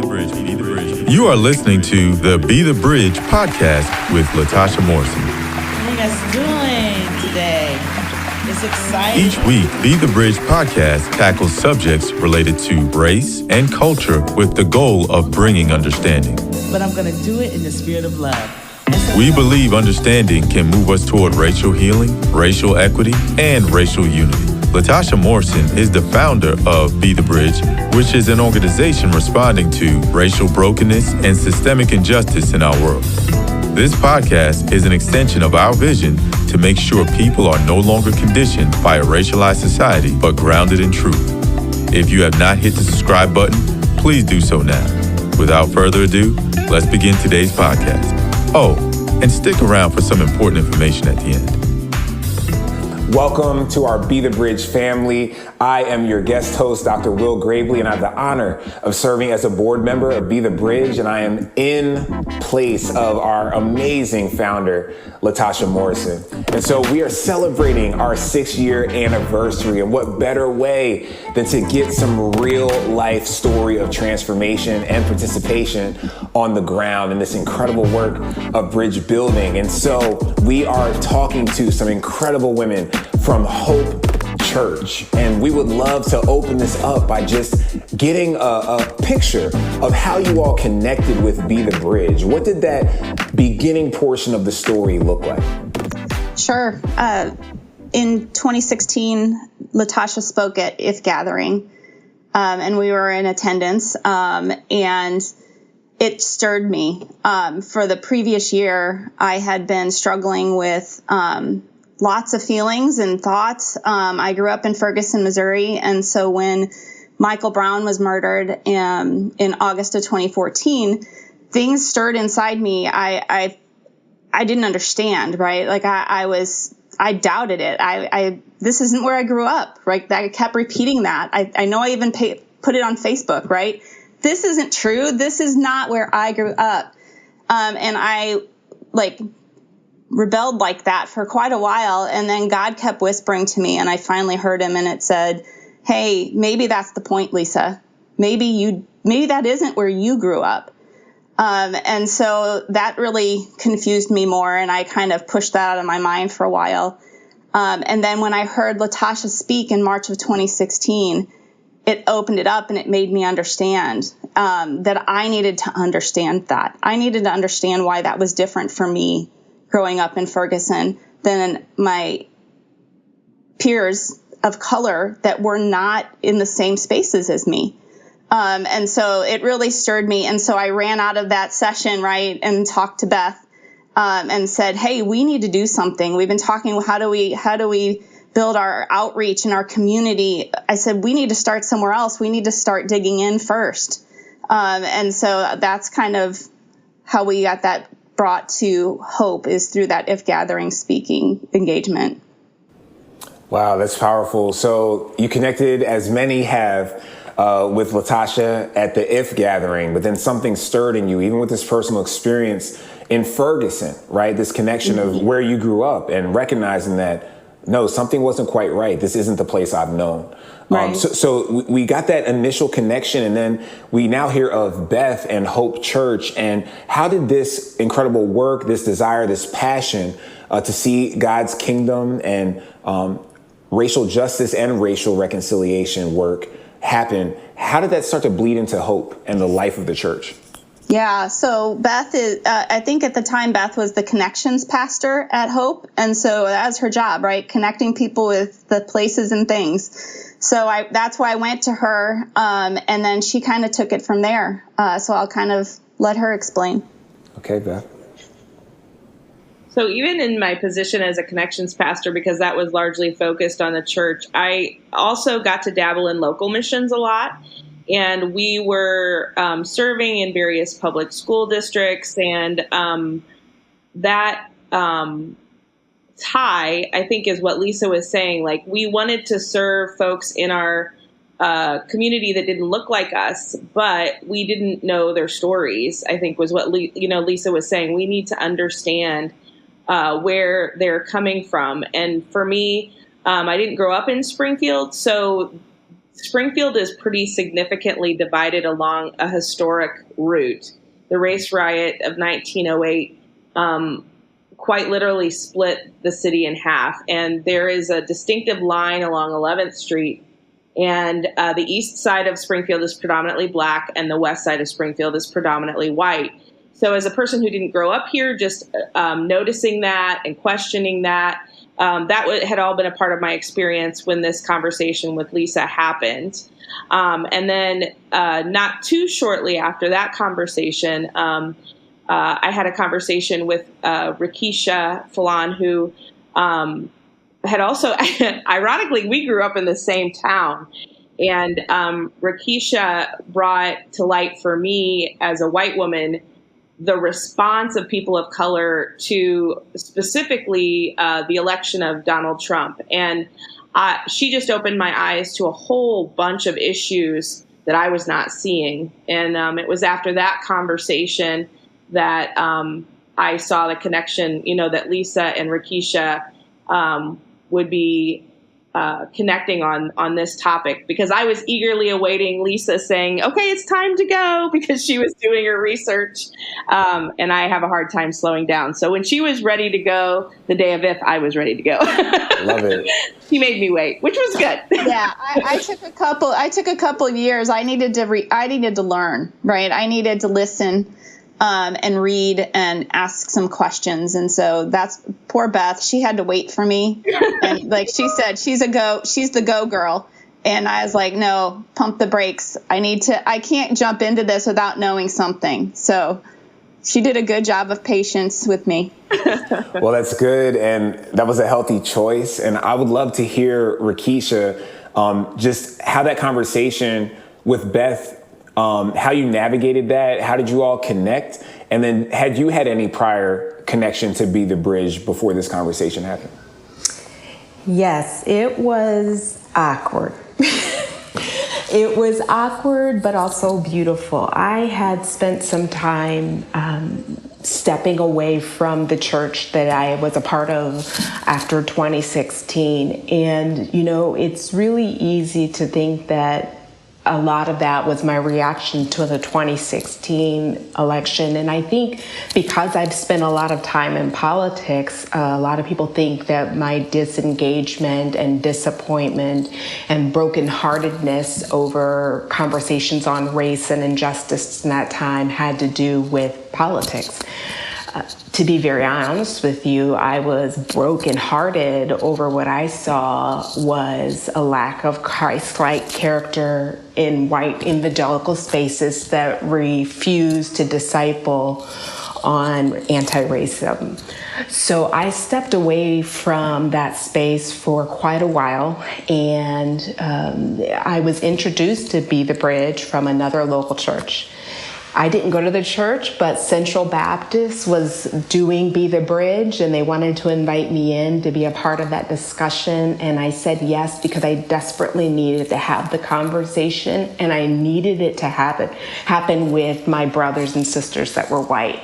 You are listening to the Be the Bridge podcast with Latasha Morrison. How are you guys doing today? It's exciting. Each week, Be the Bridge podcast tackles subjects related to race and culture with the goal of bringing understanding. But I'm going to do it in the spirit of love. We believe understanding can move us toward racial healing, racial equity, and racial unity. Latasha Morrison is the founder of Be the Bridge, which is an organization responding to racial brokenness and systemic injustice in our world. This podcast is an extension of our vision to make sure people are no longer conditioned by a racialized society, but grounded in truth. If you have not hit the subscribe button, please do so now. Without further ado, let's begin today's podcast. Oh, and stick around for some important information at the end. Welcome to our Be the Bridge family. I am your guest host, Dr. Will Gravely, and I have the honor of serving as a board member of Be the Bridge, and I am in place of our amazing founder, Latasha Morrison. And so we are celebrating our 6-year anniversary, and what better way than to get some real life story of transformation and participation on the ground in this incredible work of bridge building. And so we are talking to some incredible women from Hope Church. And we would love to open this up by just getting a picture of how you all connected with Be the Bridge. What did that beginning portion of the story look like? Sure. In 2016, Latasha spoke at IF Gathering, and we were in attendance, and it stirred me. For the previous year, I had been struggling with lots of feelings and thoughts. I grew up in Ferguson, Missouri, and so when Michael Brown was murdered in August of 2014, things stirred inside me. I didn't understand, right? Like I doubted it. This isn't where I grew up, right? I kept repeating that. I know I even put it on Facebook, right? This isn't true. This is not where I grew up. And I rebelled like that for quite a while. And then God kept whispering to me, and I finally heard him, and it said, hey, maybe that's the point, Lisa. Maybe that isn't where you grew up. And so that really confused me more, and I kind of pushed that out of my mind for a while. And then when I heard Latasha speak in March of 2016, it opened it up and it made me understand that I needed to understand that. I needed to understand why that was different for me growing up in Ferguson than my peers of color that were not in the same spaces as me. And so it really stirred me. And so I ran out of that session, right, and talked to Beth and said, hey, we need to do something. We've been talking, how do we build our outreach in our community? I said, we need to start somewhere else. We need to start digging in first. And so that's kind of how we got that brought to Hope, is through that IF Gathering speaking engagement. Wow, that's powerful. So you connected, as many have, with Latasha at the IF Gathering, but then something stirred in you, even with this personal experience in Ferguson, right? This connection of where you grew up and recognizing that, no, something wasn't quite right. This isn't the place I've known. Right. So we got that initial connection, and then we now hear of Beth and Hope Church. And how did this incredible work, this desire, this passion to see God's kingdom and racial justice and racial reconciliation work happen, how did that start to bleed into Hope and the life of the church? Yeah, so Beth is, I think at the time Beth was the connections pastor at Hope. And so that was her job, right? Connecting people with the places and things. So that's why I went to her. And then she kind of took it from there. So I'll kind of let her explain. Okay, Beth. So even in my position as a connections pastor, because that was largely focused on the church, I also got to dabble in local missions a lot. And we were serving in various public school districts, and that tie, I think, is what Lisa was saying. Like, we wanted to serve folks in our community that didn't look like us, but we didn't know their stories, I think was what Lisa was saying. We need to understand where they're coming from. And for me, I didn't grow up in Springfield, so Springfield is pretty significantly divided along a historic route. The race riot of 1908 quite literally split the city in half. And there is a distinctive line along 11th Street. And the east side of Springfield is predominantly black, and the west side of Springfield is predominantly white. So as a person who didn't grow up here, just noticing that and questioning that, had all been a part of my experience when this conversation with Lisa happened. And then not too shortly after that conversation, I had a conversation with Rikeesha Phelon, who had also, ironically, we grew up in the same town. And Rikeesha brought to light for me as a white woman the response of people of color to specifically the election of Donald Trump. And she just opened my eyes to a whole bunch of issues that I was not seeing. And it was after that conversation that I saw the connection, that Lisa and Rikeesha would be connecting on this topic, because I was eagerly awaiting Lisa saying, okay, it's time to go, because she was doing her research. And I have a hard time slowing down. So when she was ready to go the day of it, I was ready to go. Love it. She made me wait, which was good. Yeah, I took a couple years. I needed to learn, right? I needed to listen and read and ask some questions. And so that's poor Beth. She had to wait for me. And like she said, she's the go girl. And I was like, no, pump the brakes. I can't jump into this without knowing something. So she did a good job of patience with me. Well, that's good. And that was a healthy choice. And I would love to hear, Rikeesha, just how that conversation with Beth, how you navigated that. How did you all connect? And then had you had any prior connection to Be the Bridge before this conversation happened? Yes, it was awkward. It was awkward, but also beautiful. I had spent some time stepping away from the church that I was a part of after 2016. And, it's really easy to think that a lot of that was my reaction to the 2016 election. And I think because I've spent a lot of time in politics, a lot of people think that my disengagement and disappointment and brokenheartedness over conversations on race and injustice in that time had to do with politics. To be very honest with you, I was brokenhearted over what I saw was a lack of Christ-like character in white evangelical spaces that refuse to disciple on anti-racism. So I stepped away from that space for quite a while, and I was introduced to Be the Bridge from another local church. I didn't go to the church, but Central Baptist was doing Be the Bridge, and they wanted to invite me in to be a part of that discussion. And I said yes, because I desperately needed to have the conversation, and I needed it to happen with my brothers and sisters that were white.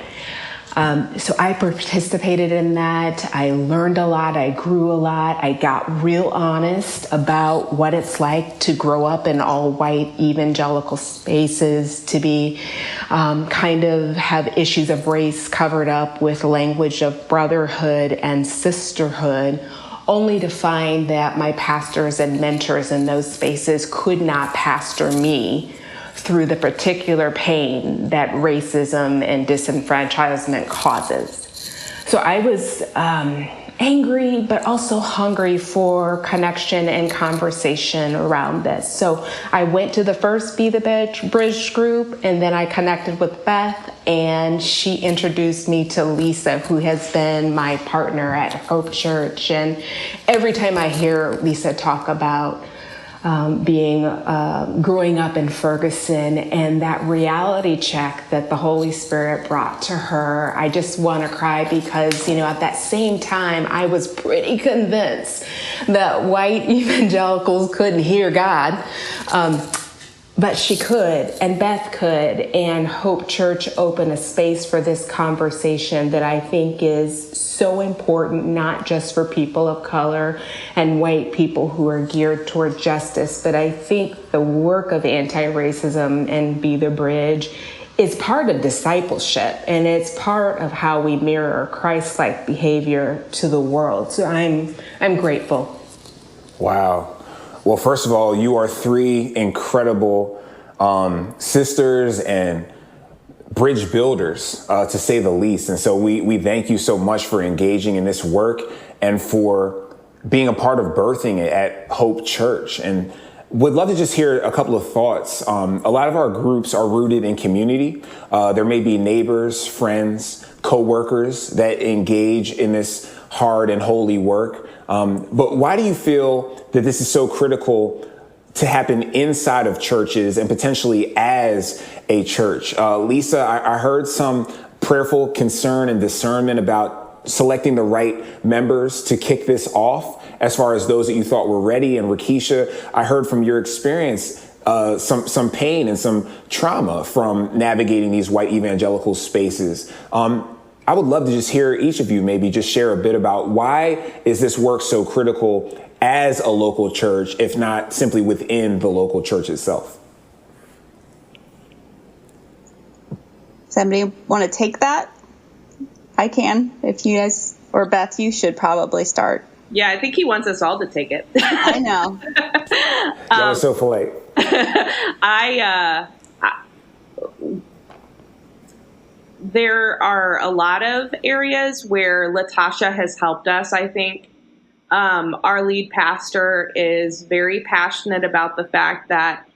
So I participated in that. I learned a lot. I grew a lot. I got real honest about what it's like to grow up in all white evangelical spaces, to be kind of have issues of race covered up with language of brotherhood and sisterhood, only to find that my pastors and mentors in those spaces could not pastor me through the particular pain that racism and disenfranchisement causes. So I was angry, but also hungry for connection and conversation around this. So I went to the first Be the Bridge group, and then I connected with Beth, and she introduced me to Lisa, who has been my partner at Hope Church. And every time I hear Lisa talk about growing up in Ferguson and that reality check that the Holy Spirit brought to her, I just want to cry, because, at that same time, I was pretty convinced that white evangelicals couldn't hear God. But she could, and Beth could, and Hope Church opened a space for this conversation that I think is so important, not just for people of color and white people who are geared toward justice, but I think the work of anti-racism and Be the Bridge is part of discipleship, and it's part of how we mirror Christ-like behavior to the world. So I'm grateful. Wow. Well, first of all, you are three incredible sisters and bridge builders, to say the least. And so we thank you so much for engaging in this work and for being a part of birthing it at Hope Church. And would love to just hear a couple of thoughts. A lot of our groups are rooted in community. There may be neighbors, friends, co-workers that engage in this hard and holy work. But why do you feel that this is so critical to happen inside of churches and potentially as a church? Lisa, I heard some prayerful concern and discernment about selecting the right members to kick this off, as far as those that you thought were ready. And Rikeesha, I heard from your experience some pain and some trauma from navigating these white evangelical spaces. I would love to just hear each of you maybe just share a bit about why is this work so critical as a local church, if not simply within the local church itself? Somebody want to take that? I can. If you guys, or Beth, you should probably start. Yeah, I think he wants us all to take it. I know. That was so polite. There are a lot of areas where Latasha has helped us, I think. Our lead pastor is very passionate about the fact that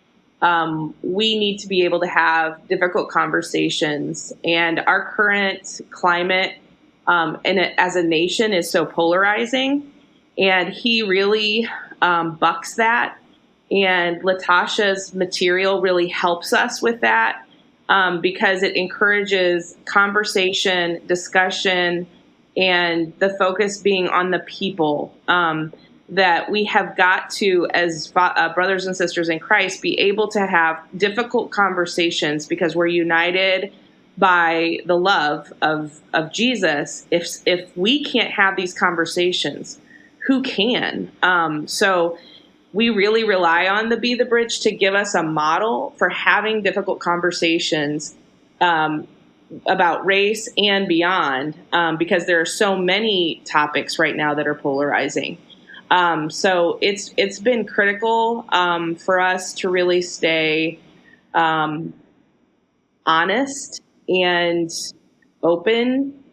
we need to be able to have difficult conversations. And our current climate as a nation is so polarizing. And he really bucks that. And Latasha's material really helps us with that. Because it encourages conversation, discussion, and the focus being on the people, that we have got to, as brothers and sisters in Christ, be able to have difficult conversations because we're united by the love of Jesus. If we can't have these conversations, who can? So we really rely on the Be the Bridge to give us a model for having difficult conversations about race and beyond, because there are so many topics right now that are polarizing. So it's been critical for us to really stay honest and open.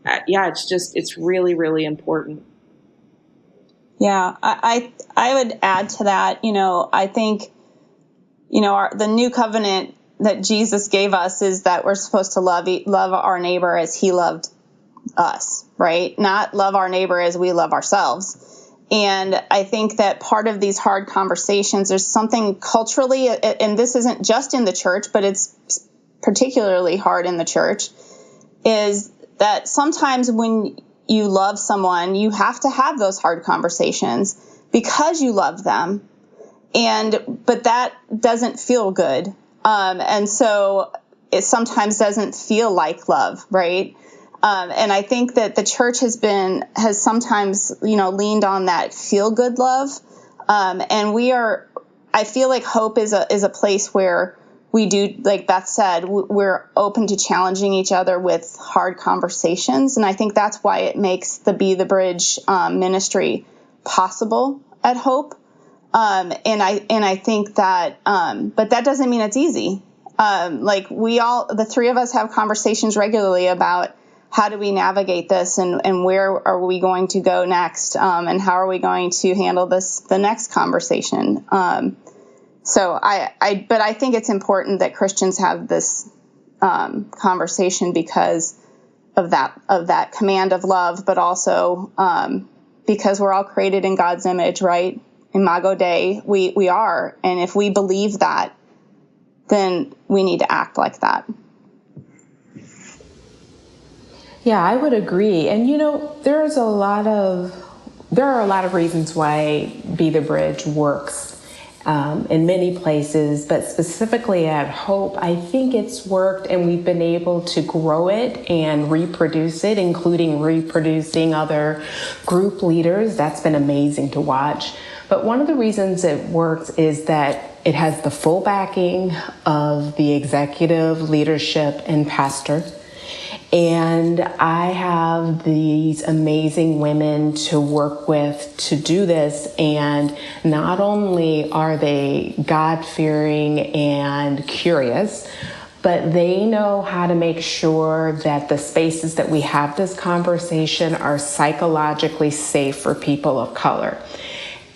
It's really, really important. Yeah, I would add to that. I think, the new covenant that Jesus gave us is that we're supposed to love our neighbor as he loved us, right? Not love our neighbor as we love ourselves. And I think that part of these hard conversations, there's something culturally, and this isn't just in the church, but it's particularly hard in the church, is that sometimes when you love someone, you have to have those hard conversations because you love them. But that doesn't feel good. And so it sometimes doesn't feel like love, right? And I think that the church has sometimes, leaned on that feel good love. And I feel like Hope is a place where we do, like Beth said, we're open to challenging each other with hard conversations. And I think that's why it makes the Be the Bridge ministry possible at Hope. And I think that, but that doesn't mean it's easy. The three of us have conversations regularly about how do we navigate this and where are we going to go next? And how are we going to handle the next conversation? So but I think it's important that Christians have this conversation because of that command of love, but also because we're all created in God's image, right? Imago Dei, we are, and if we believe that, then we need to act like that. Yeah, I would agree. And there's a lot of there are a lot of reasons why Be the Bridge works in many places, but specifically at Hope, I think it's worked and we've been able to grow it and reproduce it, including reproducing other group leaders. That's been amazing to watch. But one of the reasons it works is that it has the full backing of the executive leadership and pastor. And I have these amazing women to work with to do this. And not only are they God-fearing and curious, but they know how to make sure that the spaces that we have this conversation are psychologically safe for people of color.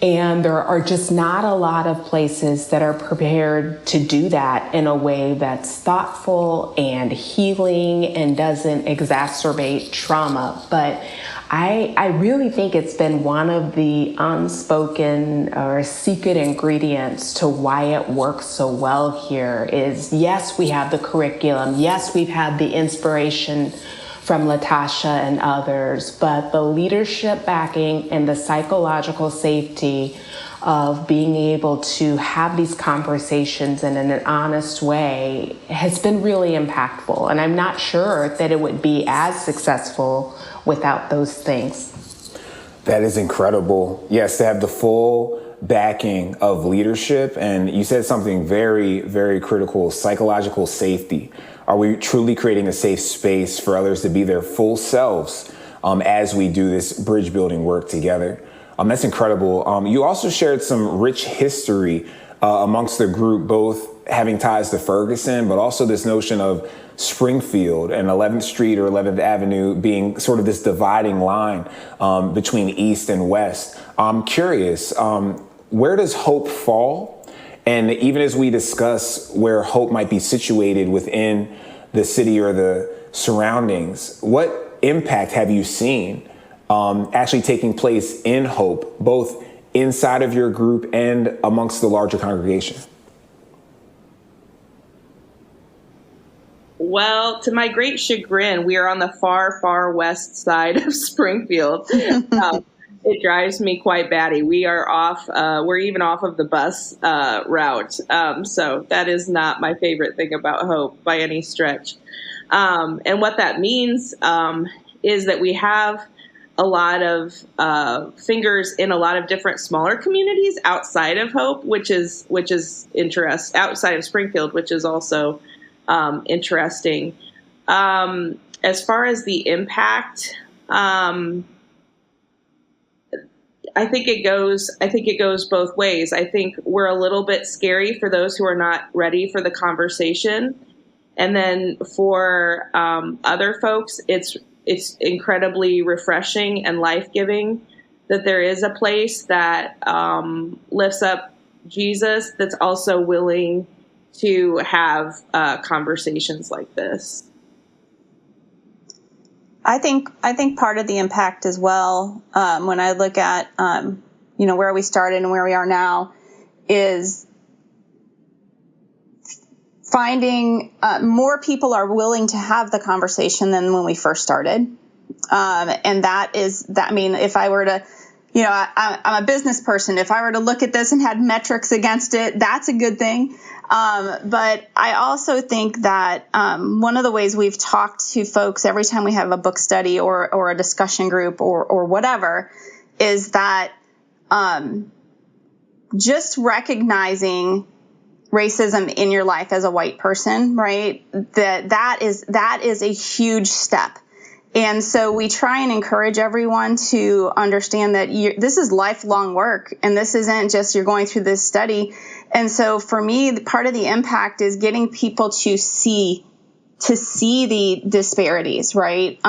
And there are just not a lot of places that are prepared to do that in a way that's thoughtful and healing and doesn't exacerbate trauma. But I really think it's been one of the unspoken or secret ingredients to why it works so well here is, yes, we have the curriculum. Yes, we've had the inspiration from Latasha and others, but the leadership backing and the psychological safety of being able to have these conversations in an honest way has been really impactful. And I'm not sure that it would be as successful without those things. That is incredible. Yes, to have the full backing of leadership. And you said something very, very critical, psychological safety. Are we truly creating a safe space for others to be their full selves as we do this bridge building work together? That's incredible. You also shared some rich history amongst the group, both having ties to Ferguson, but also this notion of Springfield and 11th Street or 11th Avenue being sort of this dividing line between East and West. I'm curious, where does Hope fall? And even as we discuss where Hope might be situated within the city or the surroundings, what impact have you seen actually taking place in Hope, both inside of your group and amongst the larger congregation? Well, to my great chagrin, we are on the far, far west side of Springfield. It drives me quite batty. We are off. We're even off of the bus route. So that is not my favorite thing about Hope by any stretch. And what that means is that we have a lot of fingers in a lot of different smaller communities outside of Hope, which is interesting. Outside of Springfield, which is also interesting. As far as the impact, I think it goes both ways. I think we're a little bit scary for those who are not ready for the conversation. And then for other folks, it's incredibly refreshing and life-giving that there is a place that lifts up Jesus that's also willing to have conversations like this. I think part of the impact as well, when I look at, where we started and where we are now, is finding more people are willing to have the conversation than when we first started. And if I were to, I'm a business person. If I were to look at this and had metrics against it, that's a good thing. But I also think that one of the ways we've talked to folks every time we have a book study or a discussion group or whatever is that just recognizing racism in your life as a white person, right? That is a huge step. And so we try and encourage everyone to understand that this is lifelong work, and this isn't just you're going through this study. And so for me, part of the impact is getting people to see the disparities, right?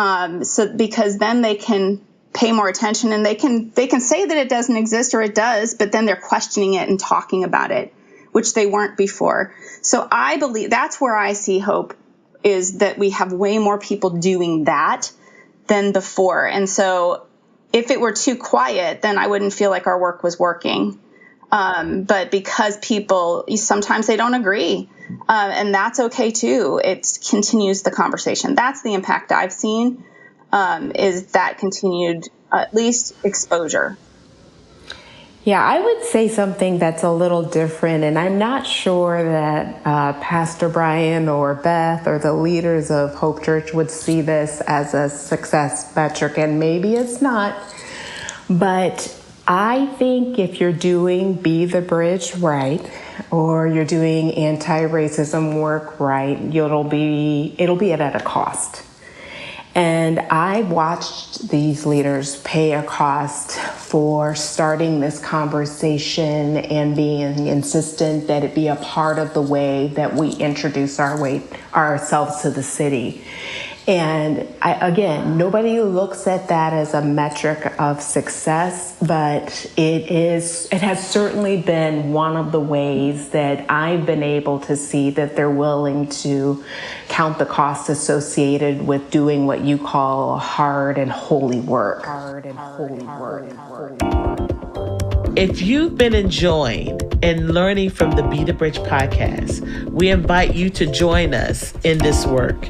So because then they can pay more attention, and they can say that it doesn't exist or it does, but then they're questioning it and talking about it, which they weren't before. So I believe that's where I see hope, is that we have way more people doing that than before. And so if it were too quiet, then I wouldn't feel like our work was working. But because people, sometimes they don't agree, and that's okay too. It continues the conversation. That's the impact I've seen, is that continued at least exposure. Yeah, I would say something that's a little different, and I'm not sure that Pastor Brian or Beth or the leaders of Hope Church would see this as a success metric, and maybe it's not. But I think if you're doing Be the Bridge right, or you're doing anti-racism work right, it'll be at a cost. And I watched these leaders pay a cost for starting this conversation and being insistent that it be a part of the way that we introduce ourselves to the city. And again, nobody looks at that as a metric of success, but it has certainly been one of the ways that I've been able to see that they're willing to count the costs associated with doing what you call hard and holy work. If you've been enjoying and learning from the Be the Bridge podcast, we invite you to join us in this work.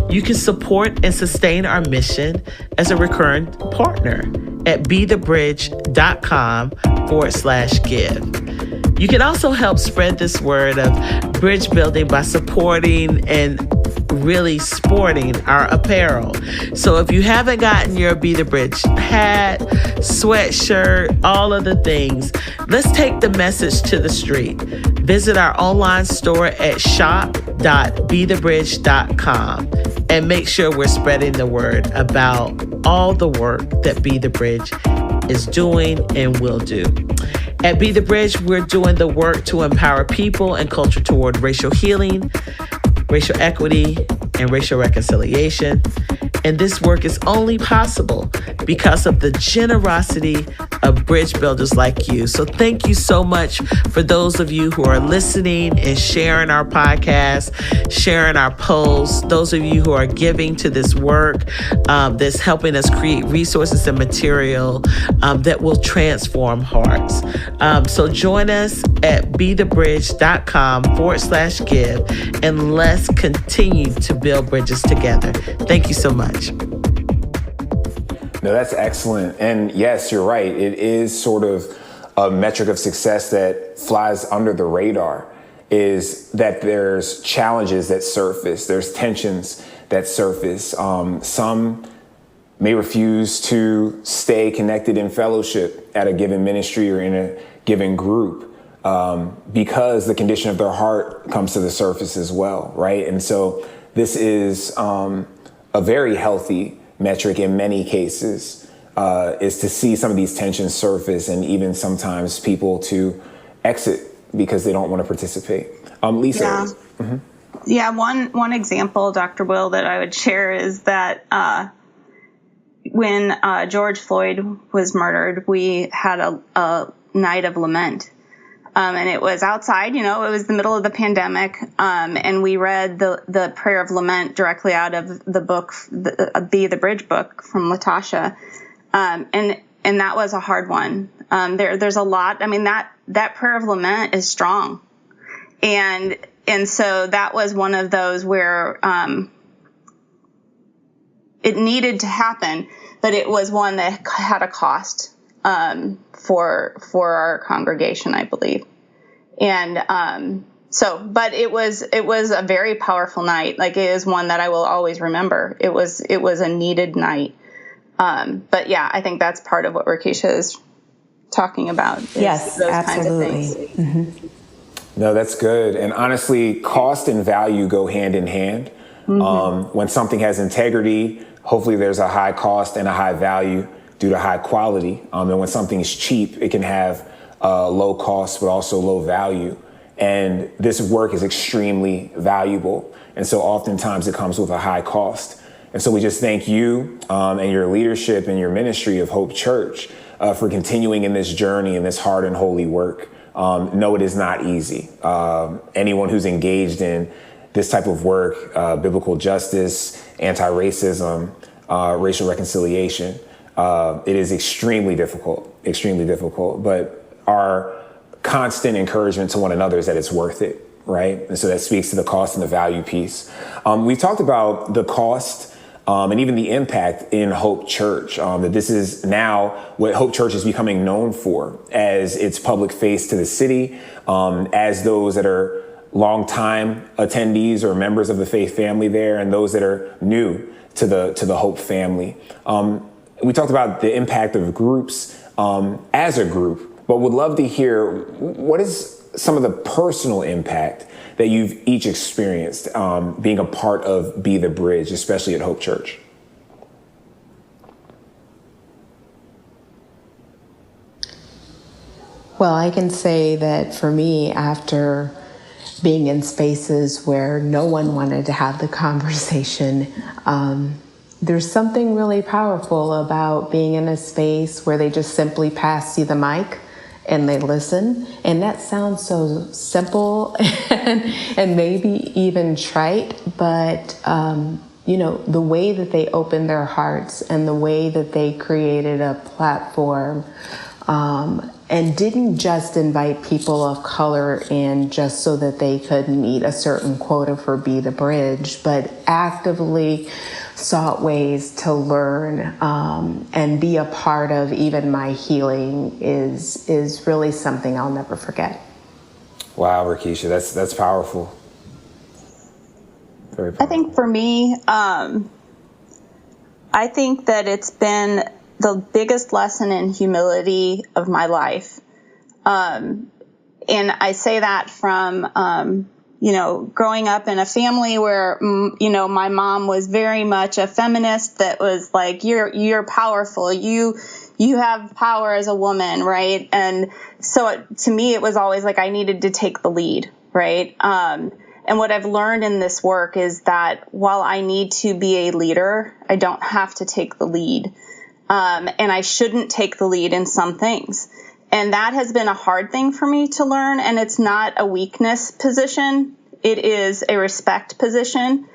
You can support and sustain our mission as a recurring partner at bethebridge.com/give. You can also help spread this word of bridge building by supporting and really sporting our apparel. So if you haven't gotten your Be the Bridge hat, sweatshirt, all of the things, let's take the message to the street. Visit our online store at shop.bethebridge.com and make sure we're spreading the word about all the work that Be the Bridge is doing and will do. At Be the Bridge, we're doing the work to empower people and culture toward racial healing, racial equity, and racial reconciliation. And this work is only possible because of the generosity of bridge builders like you. So thank you so much for those of you who are listening and sharing our podcast, sharing our posts, those of you who are giving to this work that's helping us create resources and material that will transform hearts. So join us at bethebridge.com/give, and let's continue to build bridges together. Thank you so much. No, that's excellent. And yes, you're right. It is sort of a metric of success that flies under the radar, is that there's challenges that surface, there's tensions that surface. Some may refuse to stay connected in fellowship at a given ministry or in a given group because the condition of their heart comes to the surface as well, right? And so this is a very healthy metric in many cases, is to see some of these tensions surface and even sometimes people to exit because they don't want to participate. Lisa. Yeah. Mm-hmm. Yeah, one example, Dr. Will, that I would share is that when George Floyd was murdered, we had a night of lament. And it was outside, it was the middle of the pandemic. And we read the prayer of lament directly out of the book, Be the Bridge book from Latasha. And that was a hard one. There's a lot. I mean, that prayer of lament is strong. And so that was one of those where, it needed to happen, but it was one that had a cost. For our congregation, I believe. And but it was a very powerful night. Like, it is one that I will always remember. It was a needed night. But yeah, I think that's part of what Rikeesha is talking about. Yes, those absolutely. kinds of things. Mm-hmm. No, that's good. And honestly, cost and value go hand in hand. Mm-hmm. When something has integrity, hopefully there's a high cost and a high value due to high quality. And when something is cheap, it can have low cost, but also low value. And this work is extremely valuable. And so oftentimes it comes with a high cost. And so we just thank you and your leadership and your ministry of Hope Church for continuing in this journey and this hard and holy work. No, it is not easy. Anyone who's engaged in this type of work, biblical justice, anti-racism, racial reconciliation, it is extremely difficult, but our constant encouragement to one another is that it's worth it, right? And so that speaks to the cost and the value piece. We talked about the cost and even the impact in Hope Church, that this is now what Hope Church is becoming known for as its public face to the city, as those that are longtime attendees or members of the faith family there, and those that are new to the Hope family. We talked about the impact of groups as a group, but would love to hear what is some of the personal impact that you've each experienced being a part of Be the Bridge, especially at Hope Church. Well, I can say that for me, after being in spaces where no one wanted to have the conversation, there's something really powerful about being in a space where they just simply pass you the mic and they listen. And that sounds so simple and maybe even trite, but the way that they opened their hearts and the way that they created a platform and didn't just invite people of color in just so that they could meet a certain quota for Be the Bridge, but actively sought ways to learn and be a part of even my healing is really something I'll never forget. Wow, Rikeesha, that's powerful. Very powerful. I think for me, I think that it's been the biggest lesson in humility of my life. And I say that from, growing up in a family where, my mom was very much a feminist that was like, you're powerful. You have power as a woman. Right. And so to me, it was always like I needed to take the lead. Right. And what I've learned in this work is that while I need to be a leader, I don't have to take the lead. And I shouldn't take the lead in some things. And that has been a hard thing for me to learn. And it's not a weakness position. It is a respect position.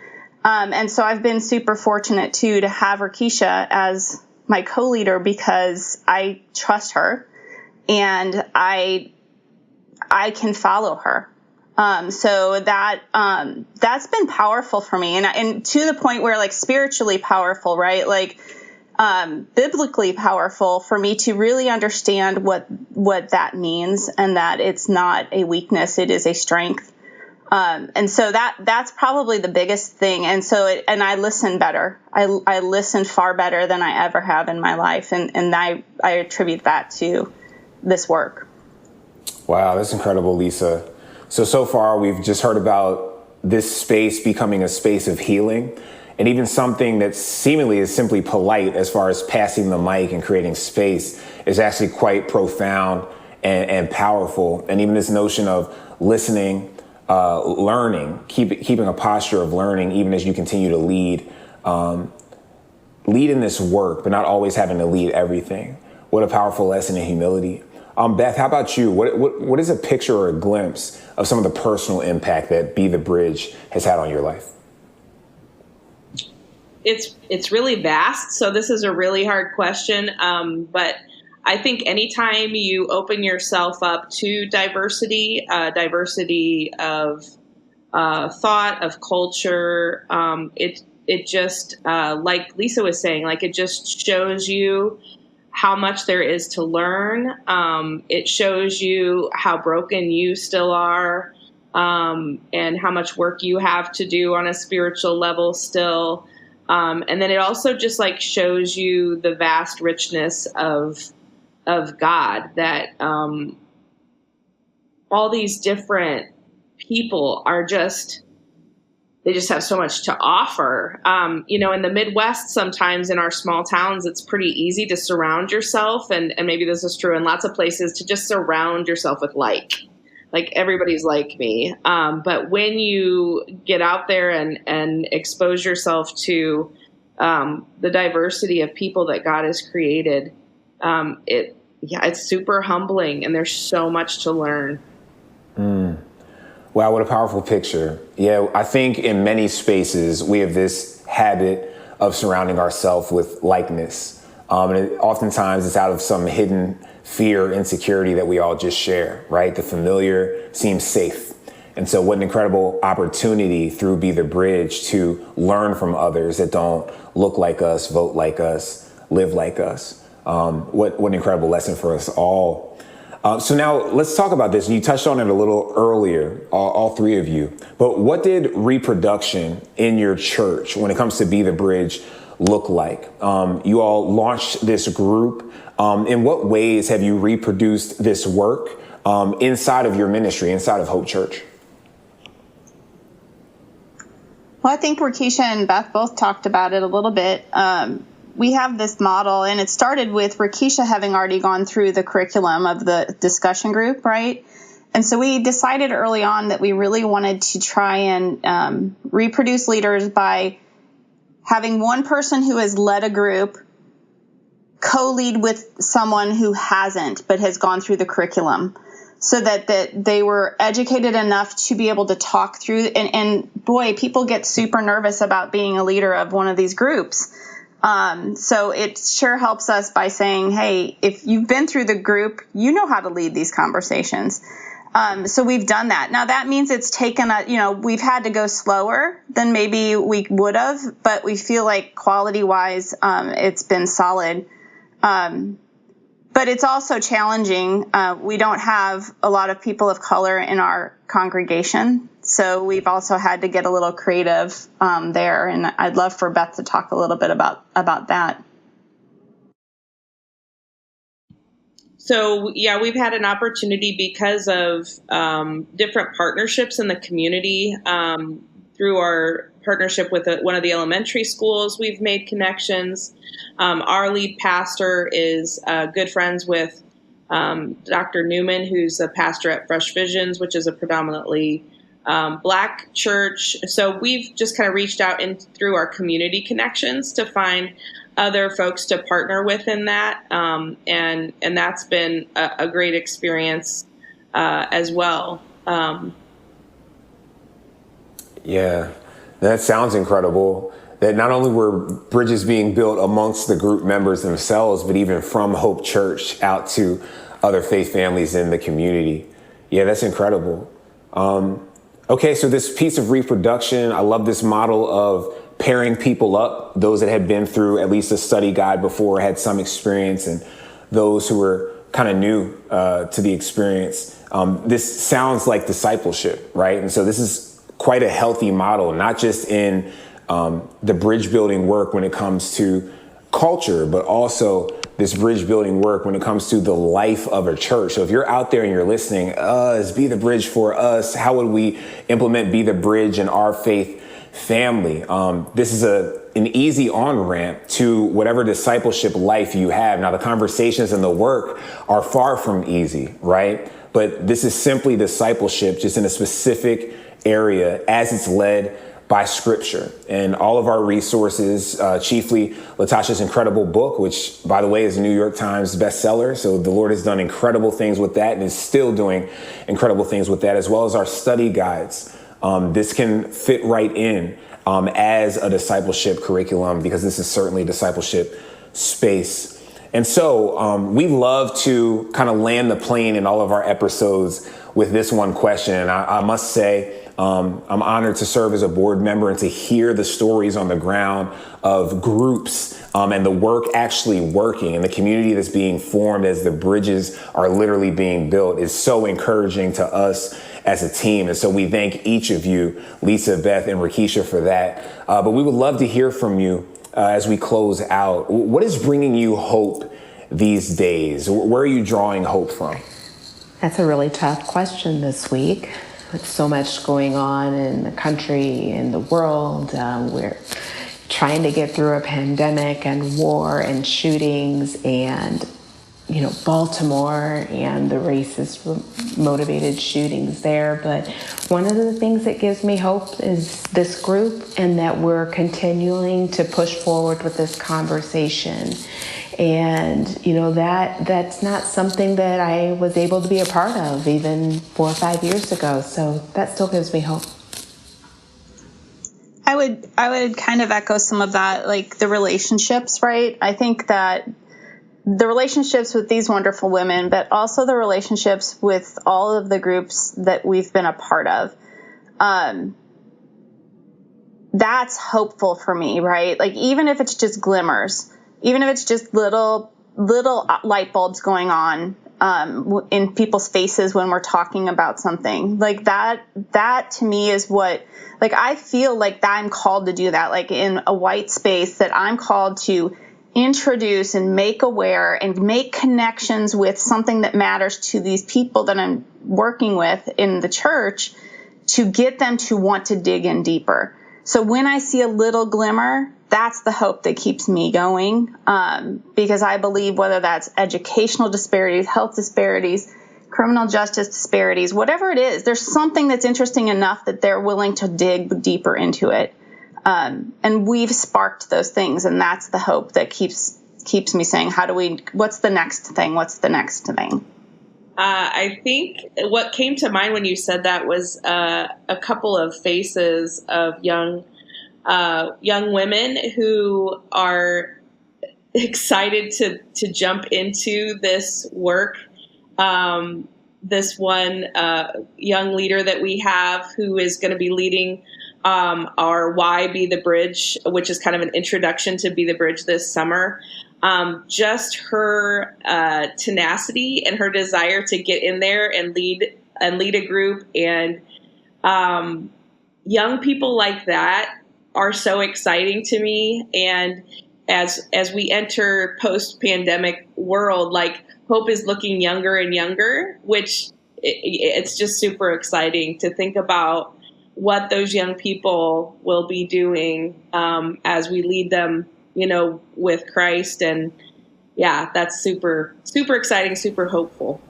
And so I've been super fortunate, too, to have Rikeesha as my co-leader because I trust her and I can follow her. So that's been powerful for me. And to the point where, like, spiritually powerful, right? Like, biblically powerful for me to really understand what that means and that it's not a weakness, it is a strength. And so that's probably the biggest thing. And so and I listen better. I listen far better than I ever have in my life. And I attribute that to this work. Wow, that's incredible, Lisa. So far we've just heard about this space becoming a space of healing. And even something that seemingly is simply polite as far as passing the mic and creating space is actually quite profound and powerful. And even this notion of listening, learning, keeping a posture of learning, even as you continue to lead in this work, but not always having to lead everything. What a powerful lesson in humility. Beth, how about you? What is a picture or a glimpse of some of the personal impact that Be the Bridge has had on your life? It's really vast, so this is a really hard question. But I think anytime you open yourself up to diversity of thought, of culture, it just like Lisa was saying, like it just shows you how much there is to learn. It shows you how broken you still are, and how much work you have to do on a spiritual level still. And then it also just like shows you the vast richness of God, that all these different people are they just have so much to offer. In the Midwest, sometimes in our small towns, it's pretty easy to surround yourself. And maybe this is true in lots of places, to just surround yourself with like everybody's like me. But when you get out there and expose yourself to the diversity of people that God has created, it's super humbling, and there's so much to learn. Wow, what a powerful picture. Yeah, I think in many spaces we have this habit of surrounding ourselves with likeness. And oftentimes it's out of some hidden fear, insecurity that we all just share, right? The familiar seems safe. And so what an incredible opportunity through Be the Bridge to learn from others that don't look like us, vote like us, live like us. What an incredible lesson for us all. So now let's talk about this. And you touched on it a little earlier, all three of you. But what did reproduction in your church when it comes to Be the Bridge look like? You all launched this group. In what ways have you reproduced this work inside of your ministry, inside of Hope Church? Well, I think Rikeesha and Beth both talked about it a little bit. We have this model, and it started with Rikeesha having already gone through the curriculum of the discussion group, right? And so we decided early on that we really wanted to try and reproduce leaders by having one person who has led a group co-lead with someone who hasn't but has gone through the curriculum, so that they were educated enough to be able to talk through. And boy, people get super nervous about being a leader of one of these groups. So it sure helps us by saying, hey, if you've been through the group, you know how to lead these conversations. So we've done that. Now that means it's taken we've had to go slower than maybe we would have, but we feel like quality wise, it's been solid. But it's also challenging. We don't have a lot of people of color in our congregation, so we've also had to get a little creative there. And I'd love for Beth to talk a little bit about that. So, yeah, we've had an opportunity because of different partnerships in the community. Through our partnership with one of the elementary schools, we've made connections. Our lead pastor is good friends with Dr. Newman, who's a pastor at Fresh Visions, which is a predominantly Black church. So we've just kind of reached out through our community connections to find other folks to partner with in that. And that's been a great experience as well. Yeah, that sounds incredible. That not only were bridges being built amongst the group members themselves, but even from Hope Church out to other faith families in the community. Yeah, that's incredible. Okay, so this piece of reproduction, I love this model of pairing people up, those that had been through at least a study guide before, had some experience, and those who were kind of new to the experience. This sounds like discipleship, right? And so this is quite a healthy model, not just in the bridge building work when it comes to culture, but also this bridge building work when it comes to the life of a church. So if you're out there and you're listening, is Be the Bridge for us? How would we implement Be the Bridge in our faith family? This is an easy on-ramp to whatever discipleship life you have. Now, the conversations and the work are far from easy, right? But this is simply discipleship, just in a specific area as it's led by Scripture. And all of our resources, chiefly Latasha's incredible book, which, by the way, is a New York Times bestseller. So the Lord has done incredible things with that and is still doing incredible things with that, as well as our study guides. This can fit right in as a discipleship curriculum, because this is certainly a discipleship space. And so we love to kind of land the plane in all of our episodes with this one question. And I must say, I'm honored to serve as a board member and to hear the stories on the ground of groups and the work actually working, and the community that's being formed as the bridges are literally being built is so encouraging to us as a team. And so we thank each of you, Lisa, Beth, and Rikeesha, for that. But we would love to hear from you as we close out. What is bringing you hope these days? Where are you drawing hope from? That's a really tough question this week. With so much going on in the country, in the world, we're trying to get through a pandemic and war and shootings and, Baltimore and the racist motivated shootings there. But one of the things that gives me hope is this group, and that we're continuing to push forward with this conversation. And, that's not something that I was able to be a part of even 4 or 5 years ago. So that still gives me hope. I would kind of echo some of that, like the relationships, right? I think that the relationships with these wonderful women, but also the relationships with all of the groups that we've been a part of. that's hopeful for me, right? Like, even if it's just glimmers, even if it's just little light bulbs going on in people's faces when we're talking about something, like that to me is what, like, I feel like that I'm called to do that, like in a white space, that I'm called to introduce and make aware and make connections with something that matters to these people that I'm working with in the church, to get them to want to dig in deeper. So when I see a little glimmer, that's the hope that keeps me going, because I believe whether that's educational disparities, health disparities, criminal justice disparities, whatever it is, there's something that's interesting enough that they're willing to dig deeper into it. And we've sparked those things, and that's the hope that keeps me saying, what's the next thing? What's the next thing? I think what came to mind when you said that was a couple of faces of young women who are excited to jump into this work. This one young leader that we have who is going to be leading our Why Be the Bridge, which is kind of an introduction to Be the Bridge this summer. Just her tenacity and her desire to get in there and lead a group, and young people like that are so exciting to me. And as we enter post-pandemic world, like, hope is looking younger and younger, which it's just super exciting to think about what those young people will be doing as we lead them, with Christ. And yeah, that's super, super exciting, super hopeful.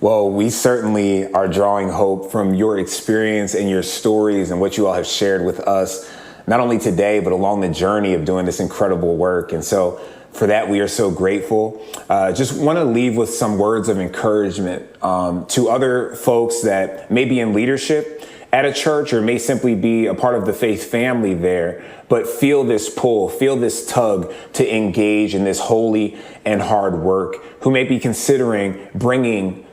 Well, we certainly are drawing hope from your experience and your stories and what you all have shared with us, not only today, but along the journey of doing this incredible work. And so for that, we are so grateful. Just want to leave with some words of encouragement to other folks that may be in leadership at a church or may simply be a part of the faith family there, but feel this pull, feel this tug to engage in this holy and hard work, who may be considering bringing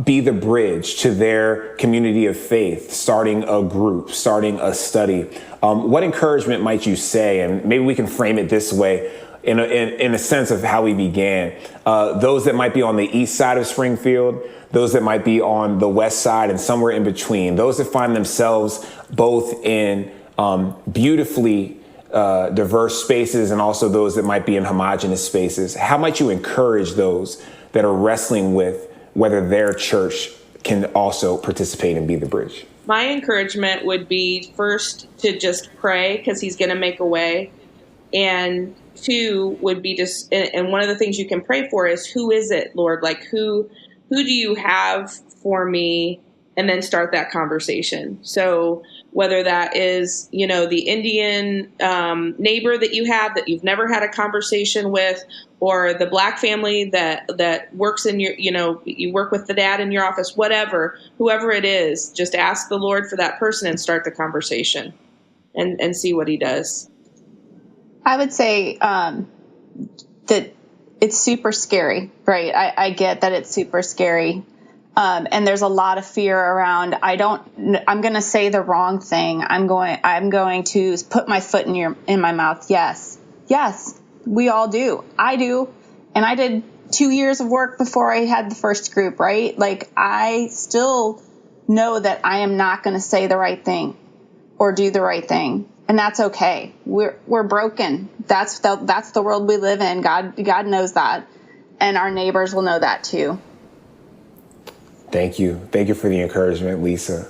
Be the Bridge to their community of faith, starting a group, starting a study. What encouragement might you say? And maybe we can frame it this way, in a sense of how we began. Those that might be on the east side of Springfield, those that might be on the west side and somewhere in between, those that find themselves both in beautifully diverse spaces and also those that might be in homogenous spaces. How might you encourage those that are wrestling with whether their church can also participate and Be the Bridge? My encouragement would be, first, to just pray, because he's going to make a way. And two would be just, and one of the things you can pray for is, who is it, Lord? Like, who do you have for me? And then start that conversation. So whether that is, the Indian neighbor that you have that you've never had a conversation with, or the Black family that works in your, you work with the dad in your office, whoever it is, just ask the Lord for that person and start the conversation and see what he does. I would say that it's super scary, right? I get that it's super scary. And there's a lot of fear around, I'm going to say the wrong thing. I'm going to put my foot in my mouth. Yes, we all do. I do. And I did 2 years of work before I had the first group, right? Like, I still know that I am not going to say the right thing or do the right thing. And that's okay. We're broken. That's the world we live in. God knows that. And our neighbors will know that too. Thank you. Thank you for the encouragement, Lisa.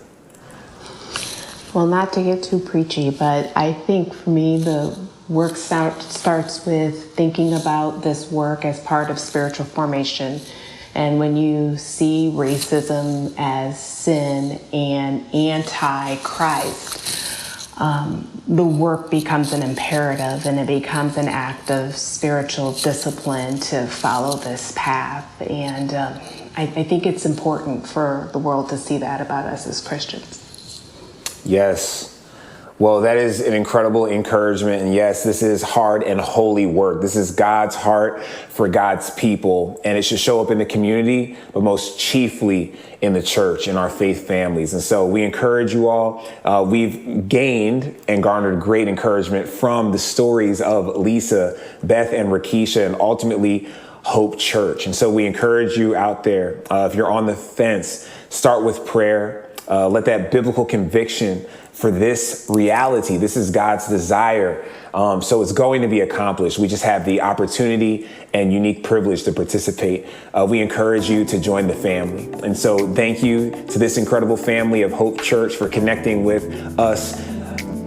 Well, not to get too preachy, but I think for me, the work starts with thinking about this work as part of spiritual formation. And when you see racism as sin and anti-Christ, the work becomes an imperative, and it becomes an act of spiritual discipline to follow this path. And I think it's important for the world to see that about us as Christians. Yes. Well, that is an incredible encouragement. And yes, this is hard and holy work. This is God's heart for God's people. And it should show up in the community, but most chiefly in the church, in our faith families. And so we encourage you all. We've gained and garnered great encouragement from the stories of Lisa, Beth, and Rikeesha, and ultimately Hope Church. And so we encourage you out there, if you're on the fence, start with prayer. Let that biblical conviction for this reality. This is God's desire. So it's going to be accomplished. We just have the opportunity and unique privilege to participate. We encourage you to join the family. And so thank you to this incredible family of Hope Church for connecting with us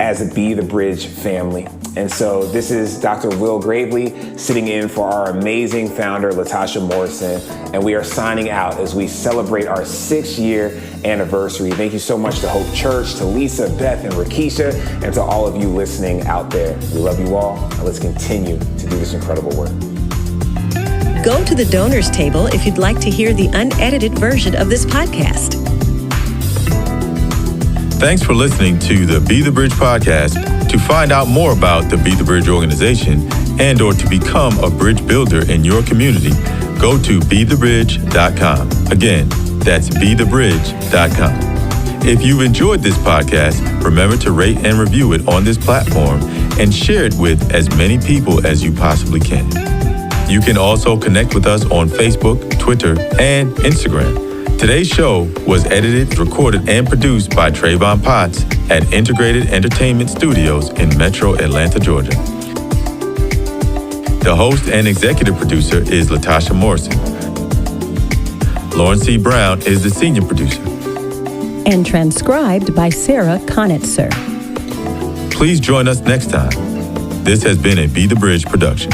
as a Be the Bridge family. And so this is Dr. Will Gravely sitting in for our amazing founder, Latasha Morrison. And we are signing out as we celebrate our 6-year anniversary. Thank you so much to Hope Church, to Lisa, Beth, and Rikeesha, and to all of you listening out there. We love you all, and let's continue to do this incredible work. Go to the donors table if you'd like to hear the unedited version of this podcast. Thanks for listening to the Be the Bridge podcast. To find out more about the Be the Bridge organization and or to become a bridge builder in your community, go to bethebridge.com. Again, that's bethebridge.com. If you've enjoyed this podcast, remember to rate and review it on this platform and share it with as many people as you possibly can. You can also connect with us on Facebook, Twitter, and Instagram. Today's show was edited, recorded, and produced by Trayvon Potts at Integrated Entertainment Studios in Metro Atlanta, Georgia. The host and executive producer is Latasha Morrison. Lauren C. Brown is the senior producer. And transcribed by Sarah Conitzer. Please join us next time. This has been a Be the Bridge production.